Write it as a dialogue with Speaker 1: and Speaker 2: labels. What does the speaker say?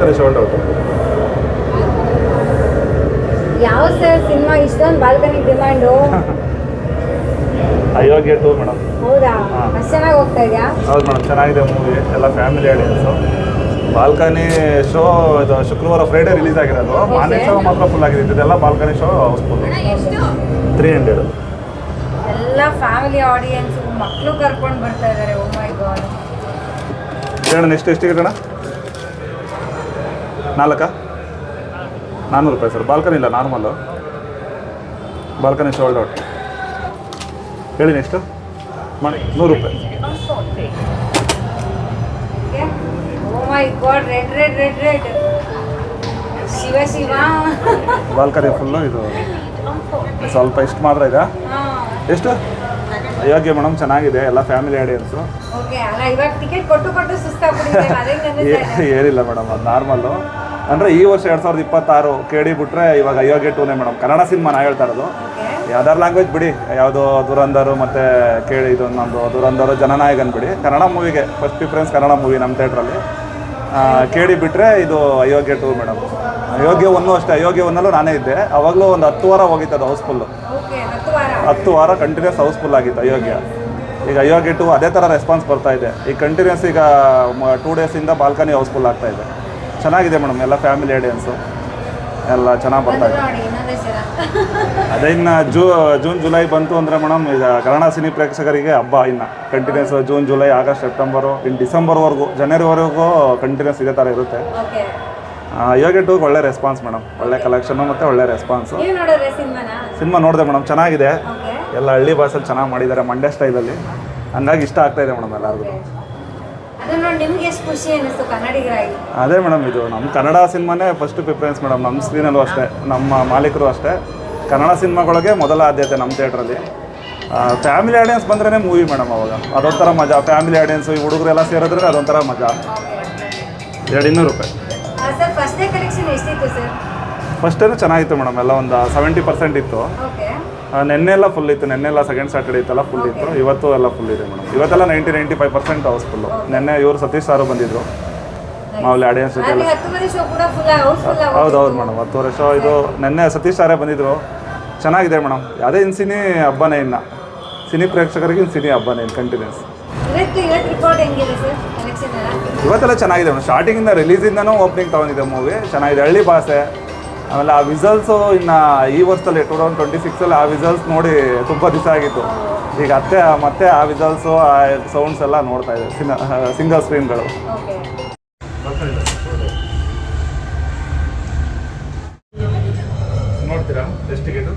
Speaker 1: Balcony sold out.
Speaker 2: ಯಾವ sir cinema ಇಷ್ಟೊಂದು balcony demand?
Speaker 1: ಅಯೋಗ್ಯ 2 madam.
Speaker 2: ಹೌದಾ? ಅಷ್ಟು ಚೆನ್ನಾಗಿ ಹೋಗ್ತಾ ಇದೆಯಾ?
Speaker 1: ಹೌದು ಮೇಡಮ್, ಚೆನ್ನಾಗಿದೆ ಮೂವಿ, ಎಲ್ಲ ಫ್ಯಾಮಿಲಿ ಆಡಿಯನ್ಸು. ಬಾಲ್ಕನಿ ಶೋ ಇದು ಶುಕ್ರವಾರ ಫ್ರೈಡೇ ರಿಲೀಸ್ ಆಗಿರೋದು. ಮಾರ್ನಿಂಗ್ ಶೋ ಮಾತ್ರ ಫುಲ್ ಆಗಿದೆ. ಇದೆಲ್ಲ ಬಾಲ್ಕನಿ ಶೋ ಹೌಸ್ಫುಲ್. 300.
Speaker 2: ಎಲ್ಲ ಫ್ಯಾಮಿಲಿ ಆಡಿಯನ್ಸು, ಮಕ್ಕಳು ಕರ್ಕೊಂಡು ಬರ್ತಾ ಇದ್ದಾರೆ. Oh my God.
Speaker 1: ಹೇಳೋಣ ಎಷ್ಟಿಗೆ ಇರೋಣ? 400 ರೂಪಾಯಿ ಸರ್. ಬಾಲ್ಕನಿ ಇಲ್ಲ, ನಾರ್ಮಲ್ಲು. Balcony sold out. ಹೇಳಿ ನೆಕ್ಸ್ಟು ಮಾಡಿ 100 ರೂಪಾಯಿ.
Speaker 2: Oh my God, red Shiva Shiva.
Speaker 1: Balcony full ಇದು ಸ್ವಲ್ಪ ಇಷ್ಟು ಮಾತ್ರ ಇದೆ. ಎಷ್ಟು? ಅಯೋಗ್ಯ ಮೇಡಮ್, ಚೆನ್ನಾಗಿದೆ, ಎಲ್ಲ ಫ್ಯಾಮಿಲಿ ಆಡಿಯನ್ಸು. ಏನಿಲ್ಲ ಮೇಡಮ್, ಅದು ನಾರ್ಮಲ್ಲು. ಅಂದರೆ ಈ ವರ್ಷ 2026 KD ಬಿಟ್ರೆ ಇವಾಗ ಅಯೋಗ್ಯ 2ನೇ ಮೇಡಮ್. ಕನ್ನಡ ಸಿನಿಮಾ ನಾ ಹೇಳ್ತಾ ಇರೋದು. ಯಾವ್ದಾರು ಲ್ಯಾಂಗ್ವೇಜ್ ಬಿಡಿ, ಯಾವುದೋ ದುರಂಧರು ಮತ್ತು ಕೇಳಿ ಇದು ನಮ್ಮದು ದುರಂಧರು ಜನನಾಯಕನ್ ಬಿಡಿ, ಕನ್ನಡ ಮೂವಿಗೆ ಫಸ್ಟ್ ಪ್ರಿಫರೆನ್ಸ್ ಕನ್ನಡ ಮೂವಿ ನಮ್ಮ ಥಿಯೇಟ್ರಲ್ಲಿ. KD ಬಿಟ್ಟರೆ ಇದು ಅಯೋಗ್ಯ 2 ಮೇಡಮ್. ಅಯೋಗ್ಯ 1 ಅಷ್ಟೇ. ಅಯೋಗ್ಯ 1ಅಲ್ಲೂ ನಾನೇ ಇದ್ದೆ. ಅವಾಗಲೂ ಒಂದು 10 ವಾರ ಹೋಗಿತ್ತು ಅದು ಹೌಸ್ಫುಲ್ಲು. 10 ವಾರ ಕಂಟಿನ್ಯೂಸ್ ಹೌಸ್ಫುಲ್ ಆಗಿತ್ತು ಅಯೋಗ್ಯ. ಈಗ ಅಯೋಗ್ಯ 2 ಅದೇ ಥರ ರೆಸ್ಪಾನ್ಸ್ ಬರ್ತಾ ಇದೆ. ಈಗ ಕಂಟಿನ್ಯೂಸ್ ಈಗ 2 ಡೇಸಿಂದ ಬಾಲ್ಕನಿ ಹೌಸ್ಫುಲ್ ಆಗ್ತಾ ಇದೆ. ಚೆನ್ನಾಗಿದೆ ಮೇಡಮ್, ಎಲ್ಲ ಫ್ಯಾಮಿಲಿ ಆಡಿಯನ್ಸು ಎಲ್ಲ ಚೆನ್ನಾಗಿ ಬರ್ತಾ ಇದೆ. ಅದೇ ಇನ್ನು ಜೂನ್ ಜುಲೈ ಬಂತು ಅಂದರೆ ಮೇಡಮ್, ಈಗ ಕನ್ನಡ ಸಿನಿ ಪ್ರೇಕ್ಷಕರಿಗೆ ಹಬ್ಬ. ಇನ್ನು continues June July August September ಇನ್ನು ಡಿಸೆಂಬರ್ವರೆಗೂ ಜನವರಿವರೆಗೂ ಕಂಟಿನ್ಯೂಸ್ ಇದೇ ಥರ ಇರುತ್ತೆ. ಅಯೋಗ್ಯ 2 ಒಳ್ಳೆ ರೆಸ್ಪಾನ್ಸ್ ಮೇಡಮ್, ಒಳ್ಳೆ ಕಲೆಕ್ಷನ್ನು ಮತ್ತು ಒಳ್ಳೆ ರೆಸ್ಪಾನ್ಸು. ಸಿನಿಮಾ ನೋಡಿದೆ ಮೇಡಮ್, ಚೆನ್ನಾಗಿದೆ. ಎಲ್ಲ ಹಳ್ಳಿ ಭಾಷೆಲಿ ಚೆನ್ನಾಗಿ ಮಾಡಿದ್ದಾರೆ, ಮಂಡ್ಯ ಸ್ಟೈಲಲ್ಲಿ. ಹಂಗಾಗಿ ಇಷ್ಟ ಆಗ್ತಾ ಇದೆ ಮೇಡಮ್ ಎಲ್ಲರಿಗೂ. ಅದೇ ಮೇಡಮ್, ಇದು ನಮ್ಮ ಕನ್ನಡ ಸಿನಿಮಾನೇ ಫಸ್ಟ್ ಪ್ರಿಫರೆನ್ಸ್ ಮೇಡಮ್. ನಮ್ಮ ಸ್ಕ್ರೀನಲ್ಲೂ ಅಷ್ಟೇ, ನಮ್ಮ ಮಾಲೀಕರು ಅಷ್ಟೇ. ಕನ್ನಡ ಸಿನಿಮಾಗಳಿಗೆ ಮೊದಲ ಆದ್ಯತೆ ನಮ್ಮ ಥಿಯೇಟ್ರಲ್ಲಿ. ಫ್ಯಾಮಿಲಿ ಆಡಿಯನ್ಸ್ ಬಂದ್ರೇ ಮೂವಿ ಮೇಡಮ್. ಅವಾಗ ಅದೊಂಥರ ಮಜಾ. ಫ್ಯಾಮಿಲಿ ಆಡಿಯನ್ಸು, ಈ ಹುಡುಗರೆಲ್ಲ ಸೇರಿದ್ರೆ ಅದೊಂಥರ ಮಜಾ. 200 ರೂಪಾಯಿ. ಫಸ್ಟೇನು ಚೆನ್ನಾಗಿತ್ತು ಮೇಡಮ್, ಎಲ್ಲ ಒಂದು 70% ಇತ್ತು. ನೆನ್ನೆ ಎಲ್ಲ ಫುಲ್ ಇತ್ತು. ನೆನ್ನೆಲ್ಲ ಸೆಕೆಂಡ್ ಸ್ಯಾಟರ್ಡೇ ಇತ್ತಲ್ಲ, ಫುಲ್ ಇತ್ತು. ಇವತ್ತು ಎಲ್ಲ ಫುಲ್ ಇದೆ ಮೇಡಮ್. ಇವತ್ತೆಲ್ಲ 90-95% ಹೌಸ್ಫುಲ್ಲು. ನೆನ್ನೆ ಇವರು ಸತೀಶ್ ಸಾರು ಬಂದಿದ್ರು ಮಾಮೂಲಿ ಆಡಿಯನ್ಸ್ ಜೊತೆ ಎಲ್ಲ. ಹೌದೌದು ಮೇಡಮ್, 10 ಶೋ ಇದು. ನೆನ್ನೆ ಸತೀಶ್ ಸಾರೇ ಬಂದಿದ್ರು. ಚೆನ್ನಾಗಿದೆ ಮೇಡಮ್. ಅದೇ ಇನ್ನು ಸಿನಿ ಹಬ್ಬನೇ, ಇನ್ನು ಸಿನಿ ಪ್ರೇಕ್ಷಕರಿಗೆ ಇನ್ನು ಸಿನಿ ಹಬ್ಬನೇ ಇನ್ನು ಕಂಟಿನ್ಯೂಸ್. ಇವತ್ತೆಲ್ಲ ಚೆನ್ನಾಗಿದೆ ಮೇಡಮ್. ಸ್ಟಾರ್ಟಿಂಗಿಂದ ರಿಲೀಸಿಂದನೂ ಓಪನಿಂಗ್ ತೊಗೊಂಡಿದೆ ಮೂವಿ. ಚೆನ್ನಾಗಿದೆ, ಹಳ್ಳಿ ಭಾಷೆ. ಆಮೇಲೆ ಆ ವಿಸಲ್ಸು ಇನ್ನು ಈ ವರ್ಷದಲ್ಲಿ 2026 ಆ ವಿಸಲ್ಸ್ ನೋಡಿ ತುಂಬ ದಿವಸ ಆಗಿತ್ತು. ಈಗ ಮತ್ತೆ ಆ ವಿಸಲ್ಸು, ಆ ಸೌಂಡ್ಸ್ ಎಲ್ಲ ನೋಡ್ತಾ ಇದೆ ಸಿಂಗಲ್ ಸ್ಕ್ರೀನ್ಗಳು. ನೋಡ್ತೀರಾ ಎಷ್ಟು ಟಿಕೆಟು?